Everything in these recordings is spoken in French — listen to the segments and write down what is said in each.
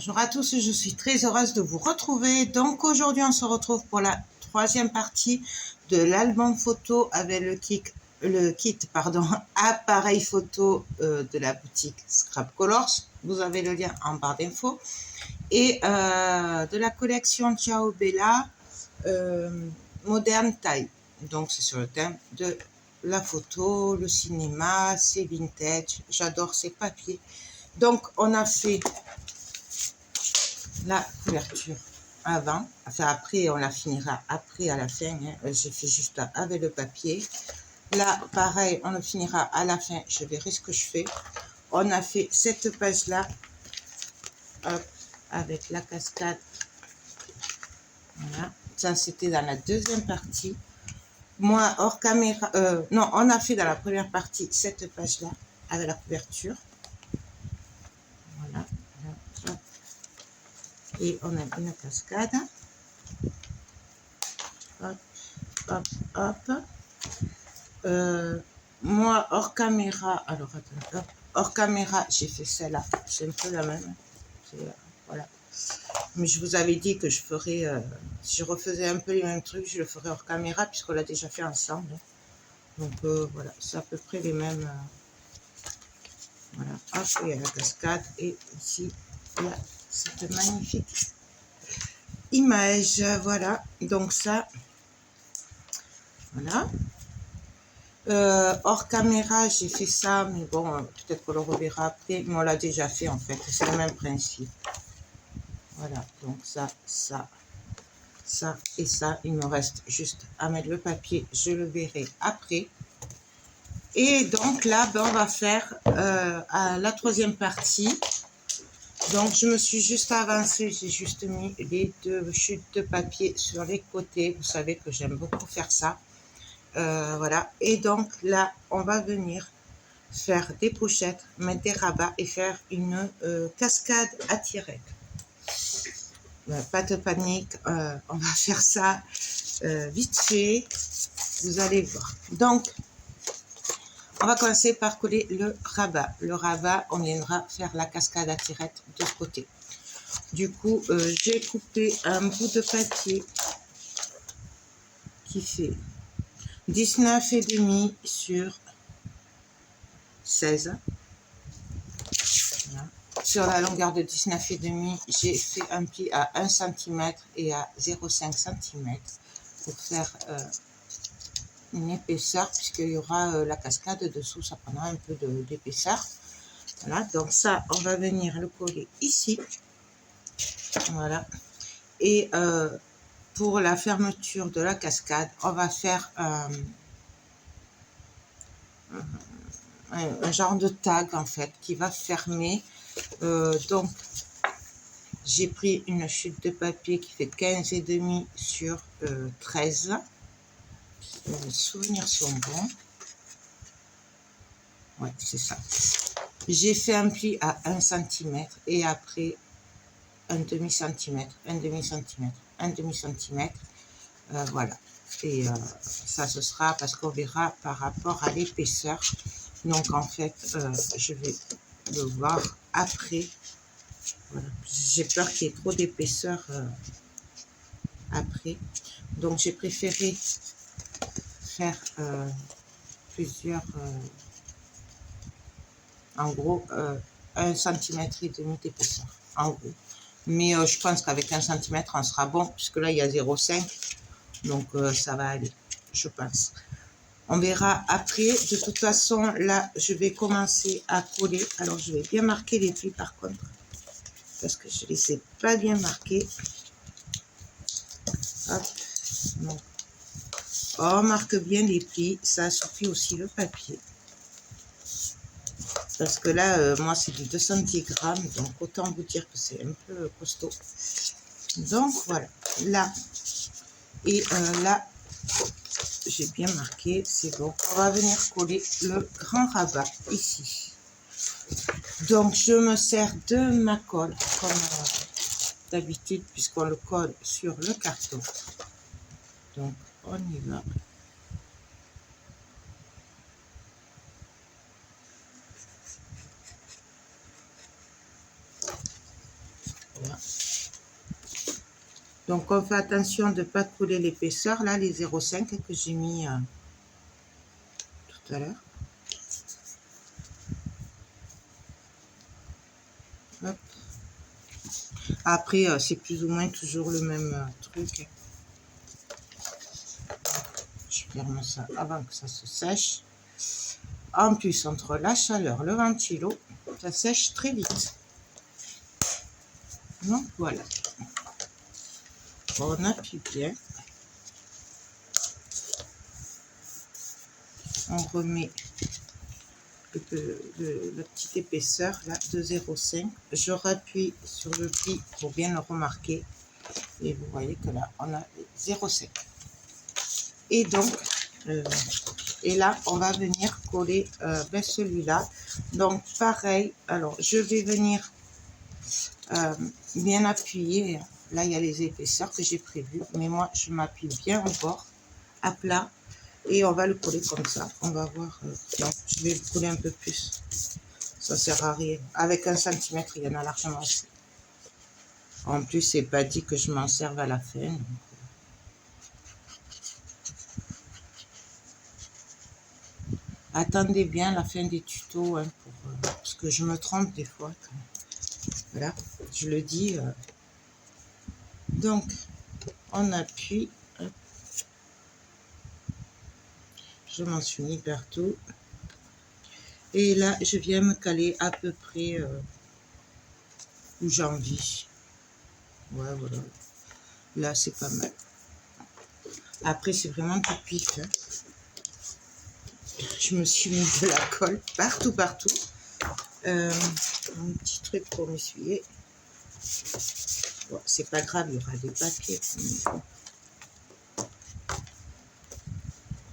Bonjour à tous, je suis très heureuse de vous retrouver. Donc aujourd'hui, on se retrouve pour la troisième partie de l'album photo avec le kit appareil photo de la boutique Scrap Colors. Vous avez le lien en barre d'infos. Et de la collection Ciao Bella Modern Time. Donc c'est sur le thème de la photo, le cinéma, c'est vintage. J'adore ces papiers. Donc on a fait la couverture avant, enfin après on la finira après à la fin, hein. J'ai fait juste avec le papier. Là pareil, on le finira à la fin, je verrai ce que je fais. On a fait cette page là avec la cascade, voilà, ça c'était dans la deuxième partie. Moi hors caméra, non, on a fait dans la première partie cette page là avec la couverture, voilà, voilà. Et on a une cascade, hop, hop, hop. Moi, hors caméra, alors attends, hop, hors caméra, j'ai fait celle-là, c'est un peu la même, voilà. Mais je vous avais dit que je ferais, si je refaisais un peu les mêmes trucs, je le ferais hors caméra, puisqu'on l'a déjà fait ensemble. Donc voilà, c'est à peu près les mêmes. Voilà, hop, il y a la cascade, et ici, il y a cette magnifique image, voilà, donc ça, voilà. Hors caméra, j'ai fait ça, mais bon, peut-être qu'on le reverra après, mais on l'a déjà fait en fait, c'est le même principe. Voilà, donc ça et ça, il me reste juste à mettre le papier, je le verrai après. Et donc là, ben, on va faire à la troisième partie. Donc je me suis juste avancée, j'ai juste mis les deux chutes de papier sur les côtés, vous savez que j'aime beaucoup faire ça. Voilà, et donc là, on va venir faire des pochettes, mettre des rabats et faire une cascade à tirettes. Pas de panique, on va faire ça vite fait, vous allez voir. Donc, on va commencer par coller le rabat. Le rabat, on viendra faire la cascade à tirettes de ce côté. Du coup, j'ai coupé un bout de papier qui fait 19,5 sur 16. Voilà. Sur la longueur de 19,5, j'ai fait un pli à 1 cm et à 0,5 cm pour faire une épaisseur, puisqu'il y aura la cascade dessous, ça prendra un peu d'épaisseur. Voilà, donc ça, on va venir le coller ici. Voilà. Et pour la fermeture de la cascade, on va faire un genre de tag en fait qui va fermer. Donc j'ai pris une chute de papier qui fait 15,5 sur 13. Les souvenirs sont bons. Ouais, c'est ça. J'ai fait un pli à 1 cm et après un demi-centimètre, un demi-centimètre, un demi-centimètre. Voilà. Et ça, ce sera parce qu'on verra par rapport à l'épaisseur. Donc, en fait, je vais le voir après. Voilà. J'ai peur qu'il y ait trop d'épaisseur après. Donc, j'ai préféré faire plusieurs, en gros, 1,5 cm d'épaisseur, en gros. Mais je pense qu'avec 1 cm, on sera bon, puisque là, il y a 0,5. Donc, ça va aller, je pense. On verra après. De toute façon, là, je vais commencer à coller. Alors, je vais bien marquer les plis, par contre, parce que je ne les ai pas bien marqués. Hop. Donc, on marque bien les plis. Ça suffit aussi le papier. Parce que là, moi, c'est du 210 grammes. Donc, autant vous dire que c'est un peu costaud. Donc, voilà. Là. Et là, j'ai bien marqué. C'est bon. On va venir coller le grand rabat ici. Donc, je me sers de ma colle, comme d'habitude, puisqu'on le colle sur le carton. Donc, on y va. Donc, on fait attention de ne pas coller l'épaisseur, là, les 0,5 que j'ai mis tout à l'heure. Après, c'est plus ou moins toujours le même truc. Je ferme ça avant que ça se sèche. En plus, entre la chaleur, le ventilo, ça sèche très vite. Donc, voilà. On appuie bien. On remet la petite épaisseur là de 0,5. Je rappuie sur le pli pour bien le remarquer. Et vous voyez que là, on a 0,5. Et donc, et là, on va venir coller celui-là. Donc, pareil, alors je vais venir bien appuyer. Là, il y a les épaisseurs que j'ai prévues. Mais moi, je m'appuie bien au bord, à plat. Et on va le coller comme ça. On va voir. Non, je vais le coller un peu plus. Ça sert à rien. Avec 1 cm, il y en a largement assez. En plus, c'est pas dit que je m'en serve à la fin. Donc. Attendez bien la fin des tutos, hein, parce que je me trompe des fois. Voilà, je le dis. Donc, on appuie. Hop. Je m'en suis mis partout. Et là, je viens me caler à peu près où j'ai envie. Ouais, voilà. Là, c'est pas mal. Après, c'est vraiment tout pif. Hein. Je me suis mis de la colle partout. Un petit truc pour m'essuyer. Bon, c'est pas grave, il y aura des papiers.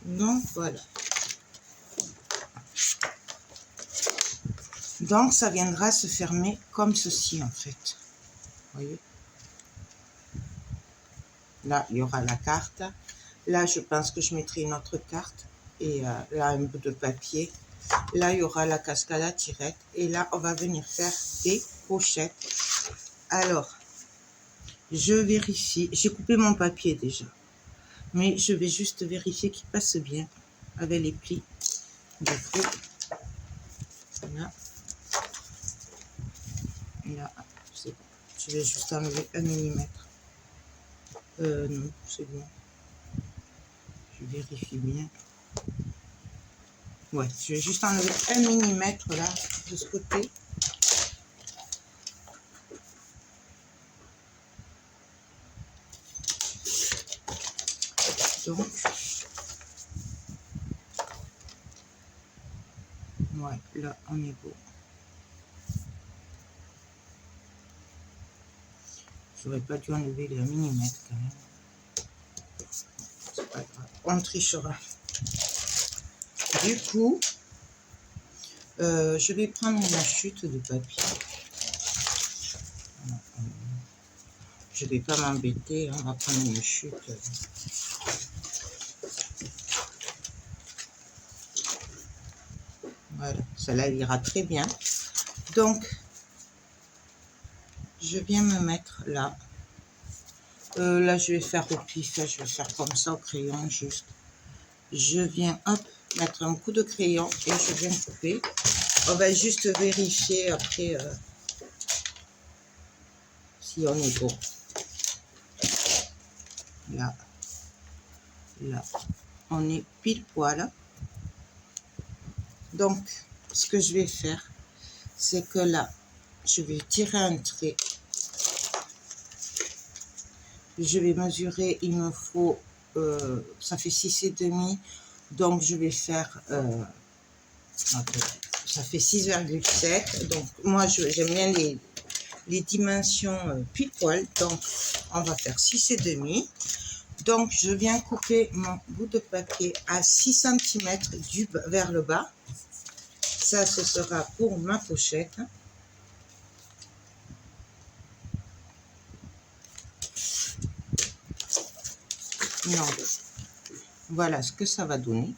Donc, voilà. Donc, ça viendra se fermer comme ceci, en fait. Vous voyez? Là, il y aura la carte. Là, je pense que je mettrai une autre carte. Et là, un bout de papier. Là, il y aura la cascade à tirette. Et là, on va venir faire des pochettes. Alors, je vérifie. J'ai coupé mon papier déjà. Mais je vais juste vérifier qu'il passe bien avec les plis. Du coup, voilà. Là, c'est bon. Je vais juste enlever 1 mm. Non, c'est bon. Je vérifie bien. Ouais, je vais juste enlever 1 mm là, de ce côté. Donc, ouais, là, on est beau. J'aurais pas dû enlever les 1 mm quand même. C'est pas grave, on trichera. Du coup, je vais prendre une chute de papier. Je vais pas m'embêter, on va prendre une chute. Voilà, celle-là ira très bien. Donc, je viens me mettre là. Là, je vais faire au pif, je vais faire comme ça au crayon juste. Je viens, hop, mettre un coup de crayon et je viens couper. On va juste vérifier après si on est beau. Là, là, on est pile poil. Donc, ce que je vais faire, c'est que là, je vais tirer un trait. Je vais mesurer, il me faut, ça fait 6,5. Donc, je vais faire, ça fait 6,7. Donc, moi, j'aime bien les dimensions pile poil. Donc, on va faire 6,5. Donc, je viens couper mon bout de papier à 6 cm vers le bas. Ça, ce sera pour ma pochette. Non. Voilà ce que ça va donner.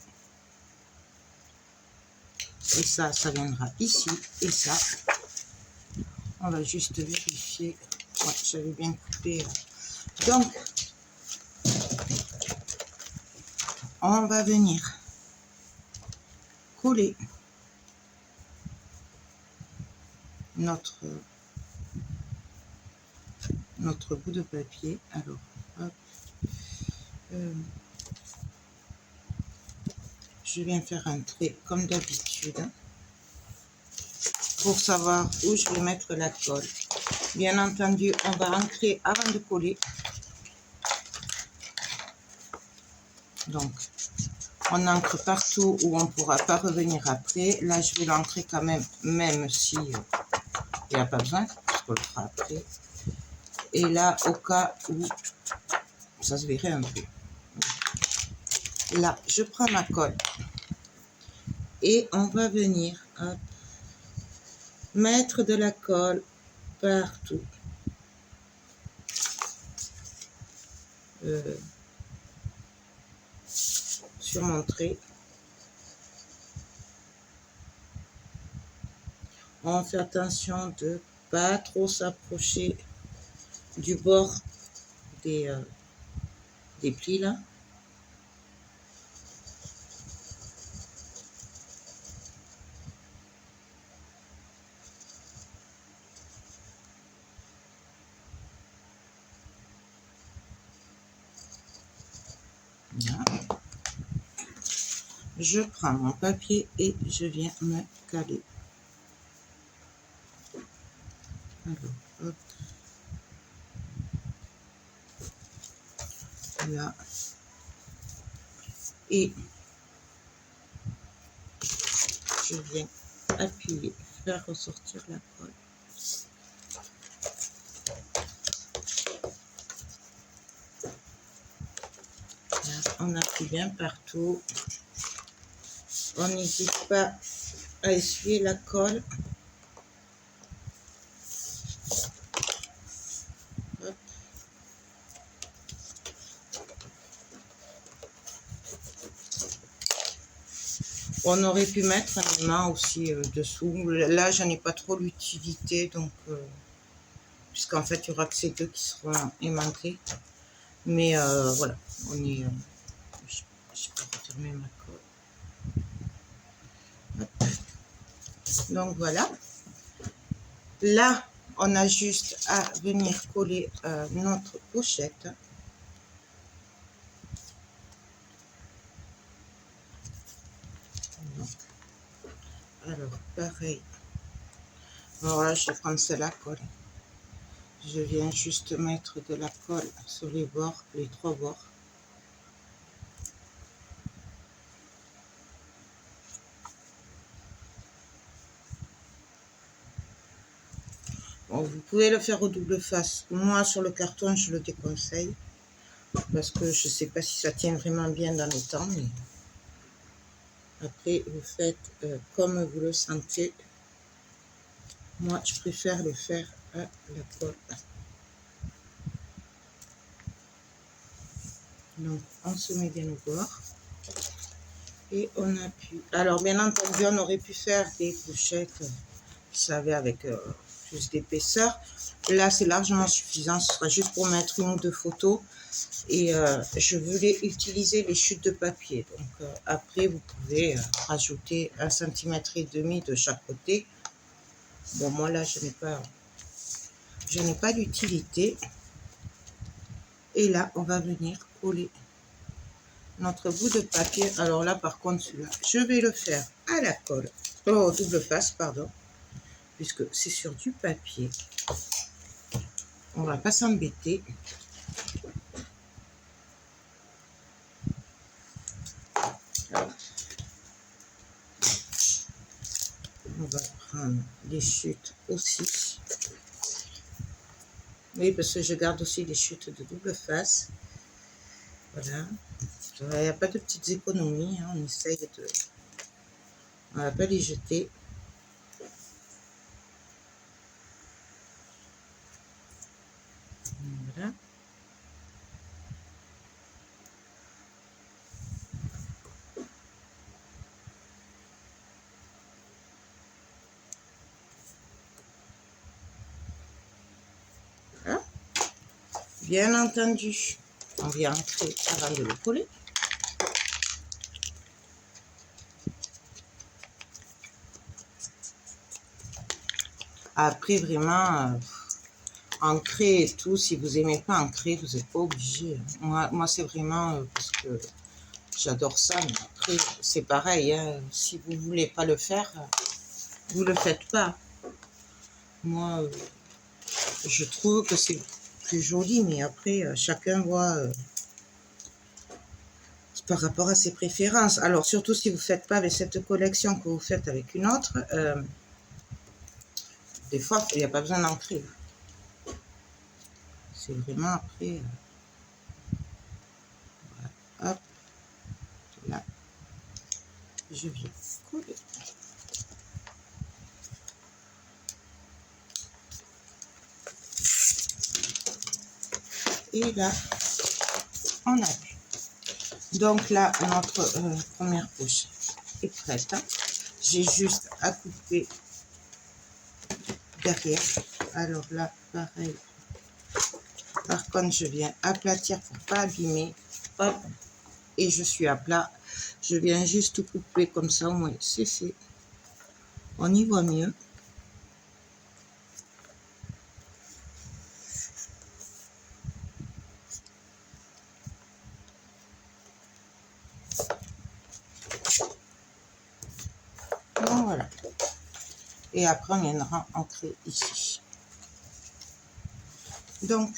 Et ça, ça viendra ici. Et ça, on va juste vérifier. Ouais, j'avais bien coupé. Donc, on va venir coller notre bout de papier. Alors, hop, je viens faire un trait comme d'habitude pour savoir où je vais mettre la colle. Bien entendu, on va ancrer avant de coller. Donc, on ancre partout où on ne pourra pas revenir après. Là, je vais l'ancrer quand même si il n'y a pas besoin, parce qu'on le fera après. Et là, au cas où ça se verrait un peu. Là, je prends ma colle et on va venir mettre de la colle partout. Sur mon trait. On fait attention de pas trop s'approcher du bord des plis là. Là. Je prends mon papier et je viens me caler. Alors, hop. Là. Et je viens appuyer, faire ressortir la colle. Là, on appuie bien partout. On n'hésite pas à essuyer la colle. Hop. On aurait pu mettre un aimant aussi dessous. Là, j'en ai pas trop l'utilité, donc puisqu'en fait, il y aura que ces deux qui seront aimantés. Mais voilà, on est. Je peux refermer ma colle. Hop. Donc voilà. Là, on a juste à venir coller notre pochette. Donc, alors, pareil. Voilà, je vais prendre celle-là, colle. Je viens juste mettre de la colle sur les bords, les trois bords. Bon, vous pouvez le faire au double face. Moi, sur le carton, je le déconseille. Parce que je ne sais pas si ça tient vraiment bien dans le temps. Mais après, vous faites comme vous le sentez. Moi, je préfère le faire à la colle. Donc, on se met bien au bord. Et on appuie. Alors, bien entendu, on aurait pu faire des pochettes, vous savez, avec plus d'épaisseur. Là, c'est largement suffisant. Ce sera juste pour mettre une ou deux photos. Et je voulais utiliser les chutes de papier. Donc, après, vous pouvez rajouter 1,5 cm de chaque côté. Bon, moi, là, je n'ai pas d'utilité. Et là, on va venir coller notre bout de papier. Alors là, par contre, celui-là, je vais le faire à la colle. Au double face, pardon. Puisque c'est sur du papier. On va pas s'embêter. On va prendre les chutes aussi. Oui, parce que je garde aussi les chutes de double face. Voilà. Il n'y a pas de petites économies. Hein. On essaye de... On ne va pas les jeter. Voilà. Bien entendu, on vient ancrer avant de le coller. Après, vraiment, ancrer et tout, si vous n'aimez pas ancrer, vous n'êtes pas obligé. Moi c'est vraiment parce que j'adore ça, mais après, c'est pareil. Hein, si vous ne voulez pas le faire, vous ne le faites pas. Moi, je trouve que c'est plus joli, mais après, chacun voit par rapport à ses préférences. Alors, surtout si vous ne faites pas avec cette collection que vous faites avec une autre, des fois, il n'y a pas besoin d'ancrer. C'est vraiment après... voilà, hop, là, je viens coller. Et là, on appuie. Donc là, notre première poche est prête. Hein. J'ai juste à couper derrière. Alors là, pareil. Par contre, je viens aplatir pour ne pas abîmer. Hop. Et je suis à plat. Je viens juste couper comme ça, au moins c'est fait. On y voit mieux. Bon, voilà. Et après, on viendra ancrer ici. Donc,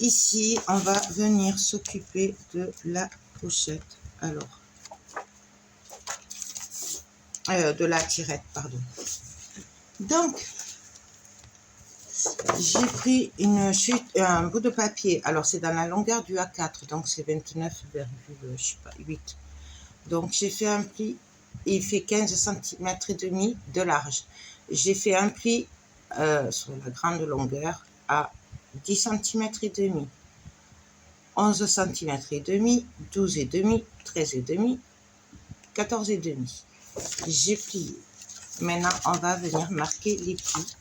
ici, on va venir s'occuper de la pochette. Alors, de la tirette, pardon. Donc, j'ai pris une chute, un bout de papier. Alors, c'est dans la longueur du A4, donc c'est 29,8. Donc, j'ai fait un pli. Il fait 15 cm et demi de large. J'ai fait un pli sur la grande longueur à 10 cm et demi, 11 cm et demi, 12 et demi, 13 et demi, 14 et demi. J'ai plié. Maintenant, on va venir marquer les plis.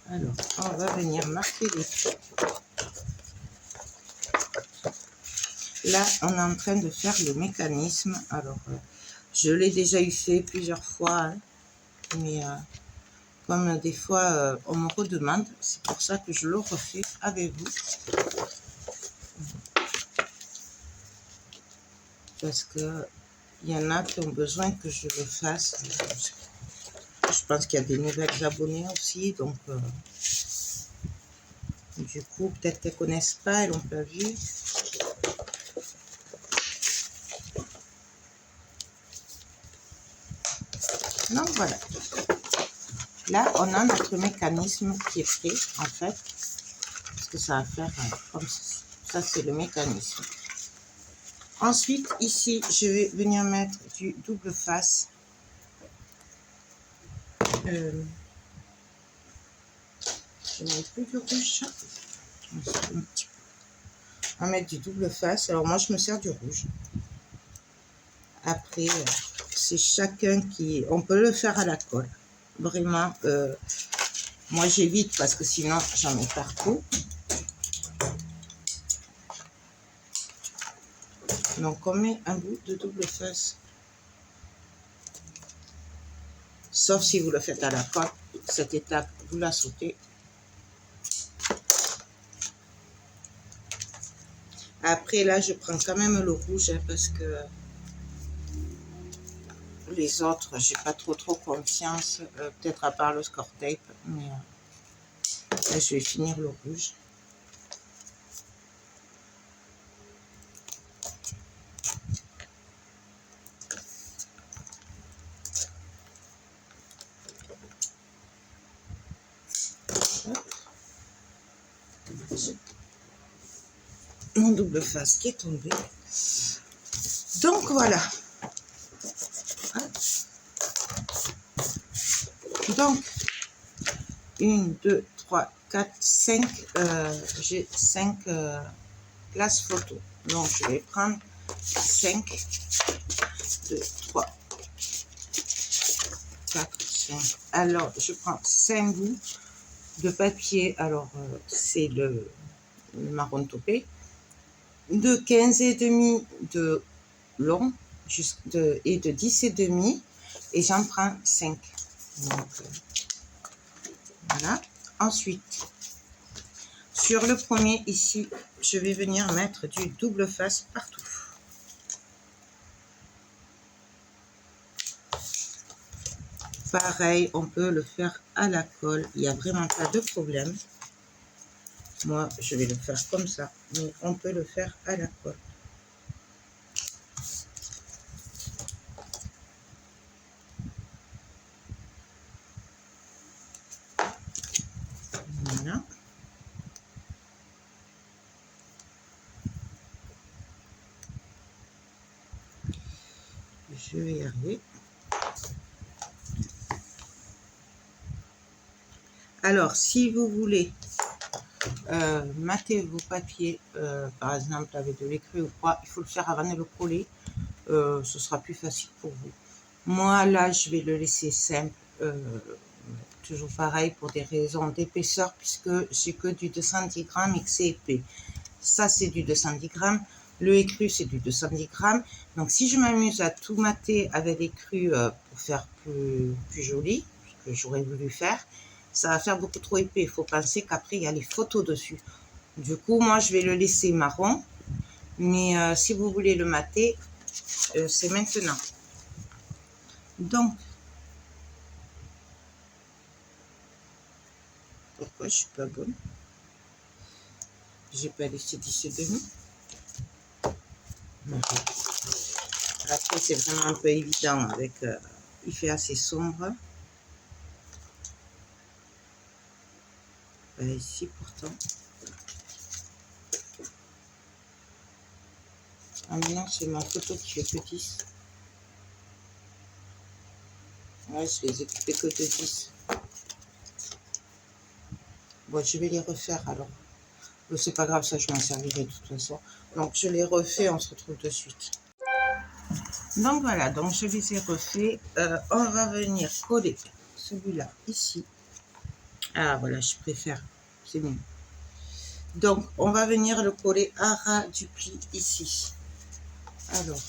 Alors, on va venir marquer les plis. Là, on est en train de faire le mécanisme. Alors, je l'ai déjà eu fait plusieurs fois, hein, mais comme des fois, on me redemande, c'est pour ça que je le refais avec vous. Parce que il y en a qui ont besoin que je le fasse. Je pense qu'il y a des nouvelles abonnées aussi, donc du coup, peut-être qu'elles ne connaissent pas, elles n'ont pas vu. Donc voilà. Là, on a notre mécanisme qui est prêt, en fait, parce que ça va faire comme ceci. Ça, c'est le mécanisme. Ensuite, ici, je vais venir mettre du double face. Je mets plus du rouge. On va mettre du double face. Alors, moi, je me sers du rouge. Après, c'est chacun qui... On peut le faire à la colle. Vraiment, moi, j'évite parce que sinon, j'en mets partout. Donc, on met un bout de double face. Sauf si vous le faites à la colle. Cette étape, vous la sautez. Après, là, je prends quand même le rouge hein, parce que les autres, j'ai pas trop confiance. Peut-être à part le score tape. Mais là, je vais finir le rouge. Mon double face qui est tombé. Donc voilà. Donc 1, 2, 3, 4, 5. J'ai 5 places photo. Donc je vais prendre 5, 2, 3, 4, 5. Alors je prends 5 bouts de papier, alors c'est le marron taupé, de 15,5 de long et de 10,5, et j'en prends 5. Donc, voilà. Ensuite, sur le premier ici, je vais venir mettre du double face partout. Pareil, on peut le faire à la colle, il n'y a vraiment pas de problème. Moi, je vais le faire comme ça, mais on peut le faire à la colle. Voilà. Je vais y arriver. Alors, si vous voulez mater vos papiers, par exemple avec de l'écru ou quoi, il faut le faire avant de le coller. Ce sera plus facile pour vous. Moi, là, je vais le laisser simple. Toujours pareil pour des raisons d'épaisseur, puisque j'ai que du 210 grammes et que c'est épais. Ça, c'est du 210 grammes. Le écru, c'est du 210 grammes. Donc, si je m'amuse à tout mater avec l'écru pour faire plus joli, ce que j'aurais voulu faire, ça va faire beaucoup trop épais. Il faut penser qu'après, il y a les photos dessus. Du coup, moi, je vais le laisser marron. Mais si vous voulez le mater, c'est maintenant. Donc, pourquoi je suis pas bonne? J'ai pas laissé 10,5. Après, c'est vraiment un peu évident avec... il fait assez sombre. Ici, pourtant. Ah, maintenant, c'est ma photo qui fait que 10. Ouais, je les ai coupés que de 10. Bon, je vais les refaire alors. C'est pas grave, ça, je m'en servirai de toute façon. Donc, je les refais, on se retrouve de suite. Donc, voilà, donc je les ai refaits. On va venir coller celui-là ici. Ah, voilà, je préfère. C'est mieux. Donc, on va venir le coller à ras du pli ici. Alors,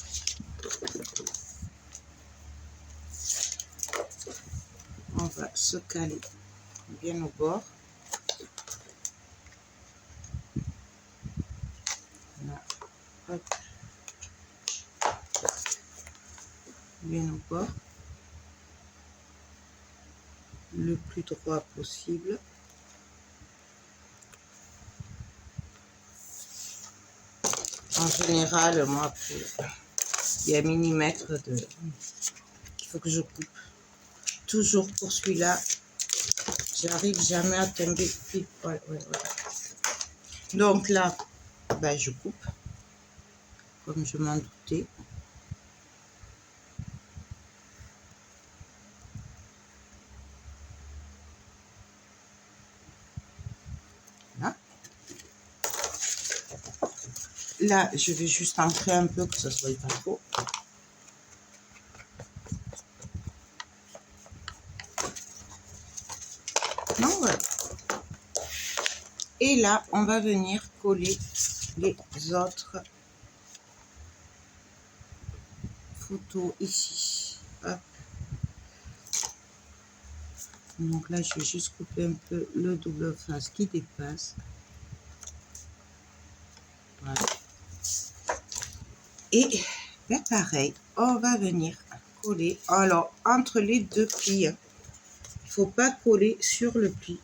on va se caler bien au bord. Là, hop. Bien au bord. Le plus droit possible. En général, moi, il y a un millimètre qu'il faut que je coupe. Toujours pour celui-là, j'arrive jamais à tomber pile poil. Ouais. Donc là, ben, je coupe, comme je m'en doutais. Là. Là, je vais juste ancrer un peu, que ça ne soit pas trop. Donc voilà. Et là, on va venir coller les autres photos ici. Hop. Donc là, je vais juste couper un peu le double face qui dépasse. Voilà. Et ben pareil, on va venir coller. Alors, entre les deux plis, il ne faut pas coller sur le pli.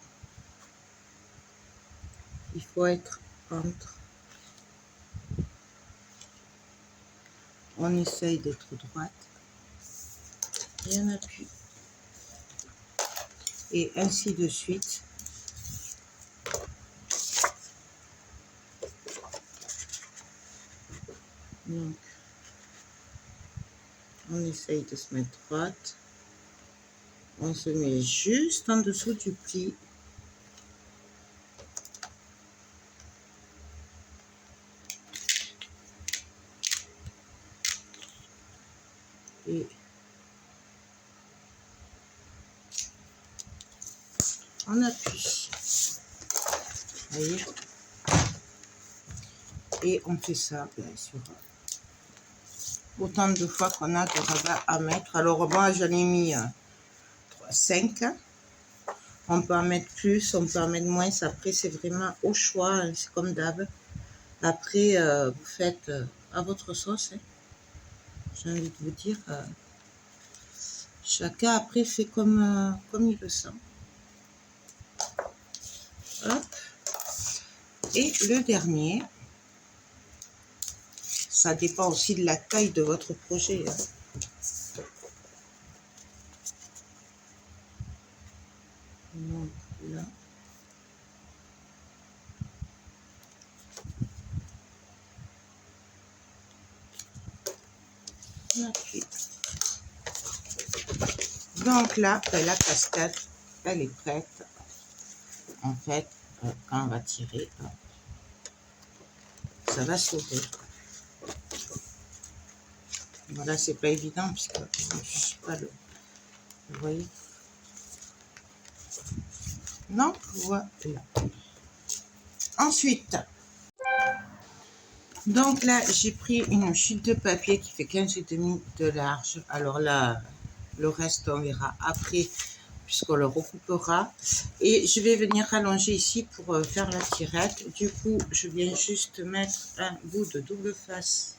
Il faut être entre. On essaye d'être droite. Et on appuie. Et ainsi de suite. Donc, on essaye de se mettre droite. On se met juste en dessous du pli. Et on appuie. Vous voyez? Et on fait ça, bien sûr. Autant de fois qu'on a de rabat à mettre. Alors moi, j'en ai mis 5. On peut en mettre plus, on peut en mettre moins. Après, c'est vraiment au choix, hein, c'est comme d'hab. Après, vous faites à votre sauce. Hein. J'ai envie de vous dire, chacun après fait comme il le sent. Hop. Et le dernier, ça dépend aussi de la taille de votre projet. Hein. Donc là. Okay. Donc là, la cascade, elle est prête. En fait, quand on va tirer, ça va s'ouvrir. Voilà, c'est pas évident puisque je sais pas le. Vous voyez? Donc voilà. Ensuite, donc là, j'ai pris une chute de papier qui fait 15,5 de large. Alors là, le reste, on verra après, puisqu'on le recoupera. Et je vais venir rallonger ici pour faire la tirette. Du coup, je viens juste mettre un bout de double face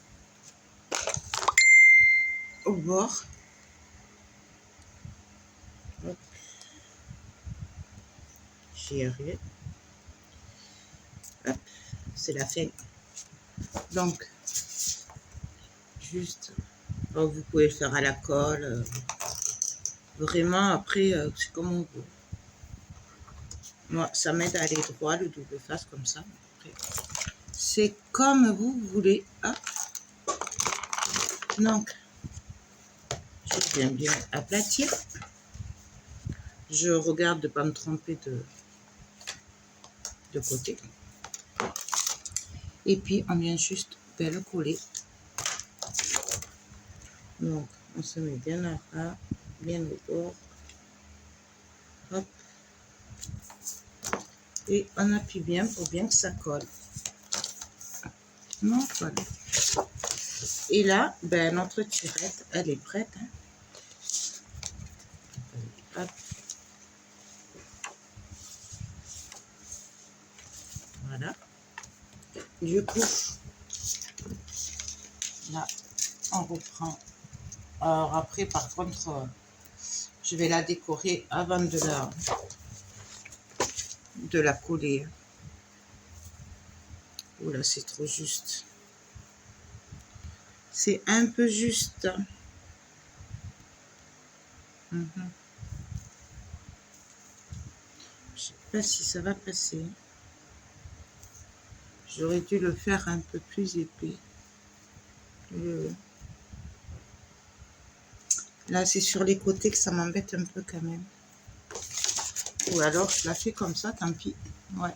au bord. J'y arrive. Hop, c'est la fin. Donc, juste, vous pouvez le faire à la colle. Vraiment, après, c'est comme on veut. Moi, ça m'aide à aller droit, le double face, comme ça. C'est comme vous voulez. Hop. Donc, je viens bien aplatir. Je regarde de ne pas me tromper de côté. Et puis, on vient juste le coller. Donc, on se met bien à ras, bien au bord. Hop. Et on appuie bien pour bien que ça colle. Donc, voilà. Et là, notre tirette, elle est prête. Hein. Hop. Voilà. Du coup, là, on reprend. Alors après, par contre, je vais la décorer avant de la coller. Oula, c'est trop juste. C'est un peu juste. Je sais pas si ça va passer. J'aurais dû le faire un peu plus épais. Là, c'est sur les côtés que ça m'embête un peu quand même. Ou alors, je la fais comme ça, tant pis. Ouais.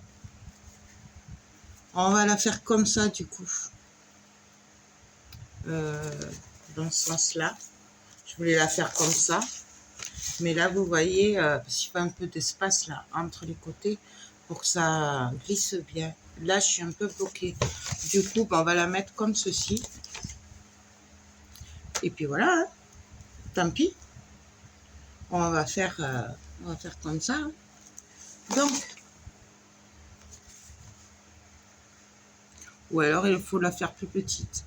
On va la faire comme ça, du coup. Dans ce sens-là. Je voulais la faire comme ça. Mais là, vous voyez, il faut un peu d'espace là entre les côtés pour que ça glisse bien. Là, je suis un peu bloquée. Du coup, on va la mettre comme ceci. Et puis voilà, hein. Tant pis. On va faire comme ça. Hein. Donc, ou alors il faut la faire plus petite.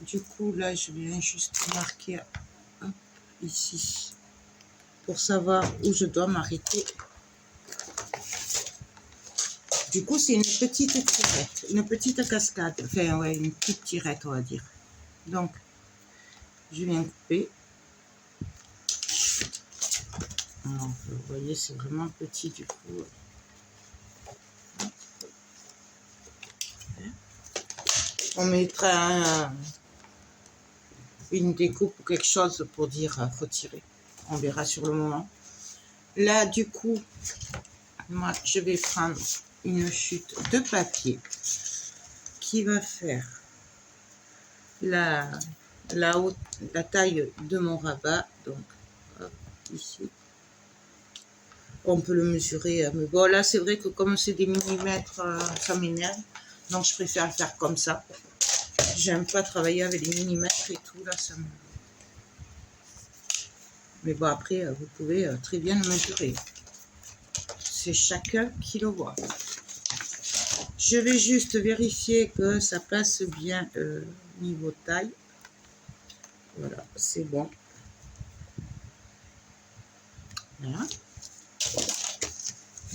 Du coup, là, je viens juste marquer hop, ici pour savoir où je dois m'arrêter. Du coup, c'est une petite tirette, une petite cascade. Enfin, ouais, une petite tirette, on va dire. Donc, je viens couper. Alors, vous voyez, c'est vraiment petit du coup. On mettra une découpe ou quelque chose pour dire faut tirer. On verra sur le moment. Là, du coup, moi, je vais prendre une chute de papier qui va faire la taille de mon rabat. Donc, hop, ici. On peut le mesurer. Mais bon, là, c'est vrai que comme c'est des millimètres, ça m'énerve. Donc, je préfère le faire comme ça. J'aime pas travailler avec les millimètres et tout. Là, ça me... Mais bon, après, vous pouvez très bien le mesurer. C'est chacun qui le voit. Je vais juste vérifier que ça passe bien niveau taille. Voilà, c'est bon. Voilà.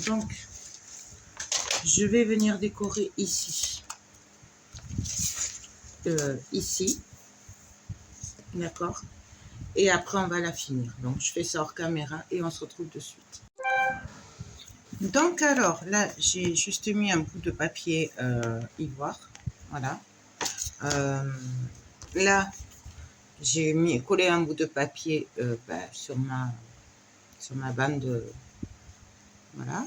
Donc, je vais venir décorer ici. Ici. D'accord. Et après, on va la finir. Donc, je fais ça hors caméra et on se retrouve de suite. Donc, alors, là, j'ai juste mis un bout de papier ivoire. Voilà. Là, j'ai collé un bout de papier sur ma bande. Voilà.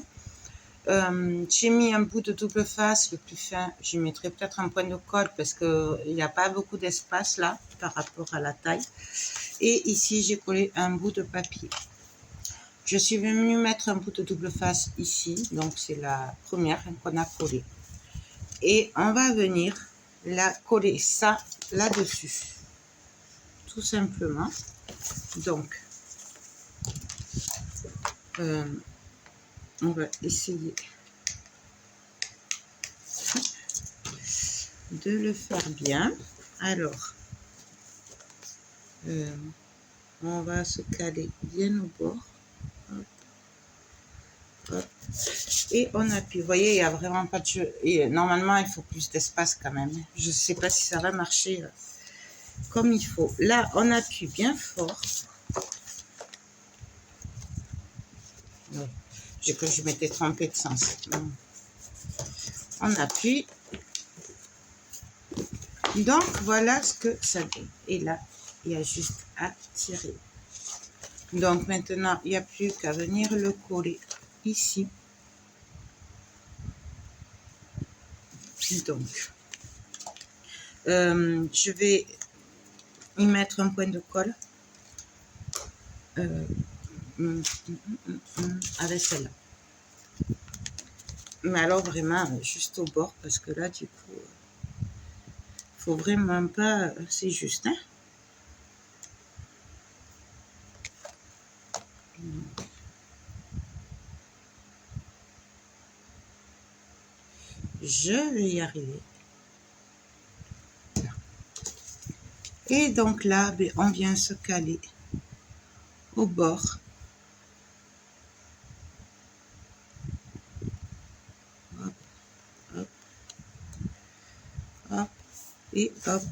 J'ai mis un bout de double face, le plus fin. Je mettrai peut-être un point de colle parce qu'il n'y a pas beaucoup d'espace là par rapport à la taille. Et ici, j'ai collé un bout de papier. Je suis venue mettre un bout de double face ici. Donc, c'est la première qu'on a collée. Et on va venir la coller ça là-dessus. Tout simplement. Donc, on va essayer de le faire bien. Alors, on va se caler bien au bord. Hop, hop. Et on appuie. Vous voyez, il n'y a vraiment pas de jeu. Et normalement, il faut plus d'espace quand même. Je ne sais pas si ça va marcher comme il faut. Là, on appuie bien fort. J'ai cru que je m'étais trompée de sens. On appuie. Donc, voilà ce que ça donne. Et là, il y a juste à tirer. Donc, maintenant, il n'y a plus qu'à venir le coller ici. Donc, je vais y mettre un point de colle avec celle-là. Mais alors, vraiment, juste au bord, parce que là, du coup, faut vraiment pas... C'est juste, hein. Je vais y arriver. Et donc là, on vient se caler au bord. Hop, hop, hop, et hop.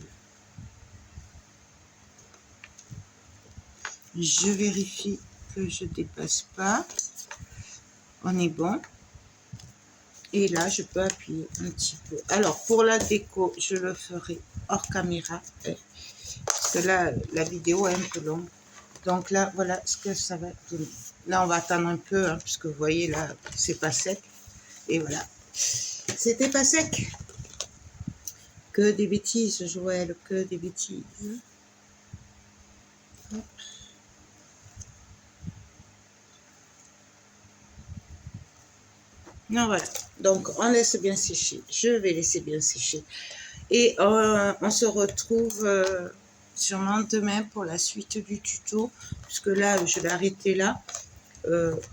Je vérifie que je ne dépasse pas. On est bon. Et là, je peux appuyer un petit peu. Alors, pour la déco, je le ferai hors caméra. Parce que là, la vidéo est un peu longue. Donc là, voilà ce que ça va donner. Là, on va attendre un peu, hein, puisque vous voyez, là, c'est pas sec. Et voilà. C'était pas sec. Que des bêtises, Joël, que des bêtises. Hop. Non, voilà. Donc, on laisse bien sécher. Je vais laisser bien sécher. Et on se retrouve sûrement demain pour la suite du tuto. Puisque là, je vais arrêter là.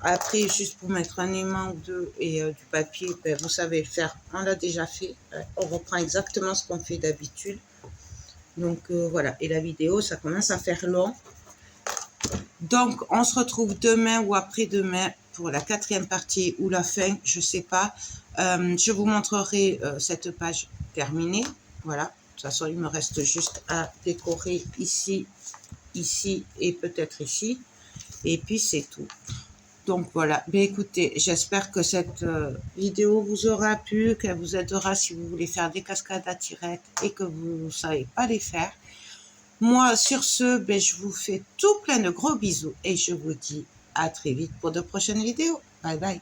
Après, juste pour mettre un aimant ou deux et du papier, ben, vous savez le faire. On l'a déjà fait. On reprend exactement ce qu'on fait d'habitude. Donc, voilà. Et la vidéo, ça commence à faire long. Donc, on se retrouve demain ou après-demain pour la 4e partie ou la fin, je ne sais pas. Je vous montrerai cette page terminée. Voilà. De toute façon, il me reste juste à décorer ici, ici et peut-être ici. Et puis, c'est tout. Donc, voilà. Ben, écoutez, j'espère que cette vidéo vous aura plu, qu'elle vous aidera si vous voulez faire des cascades à tirettes et que vous ne savez pas les faire. Moi, sur ce, ben, je vous fais tout plein de gros bisous et je vous dis à très vite pour de prochaines vidéos. Bye bye.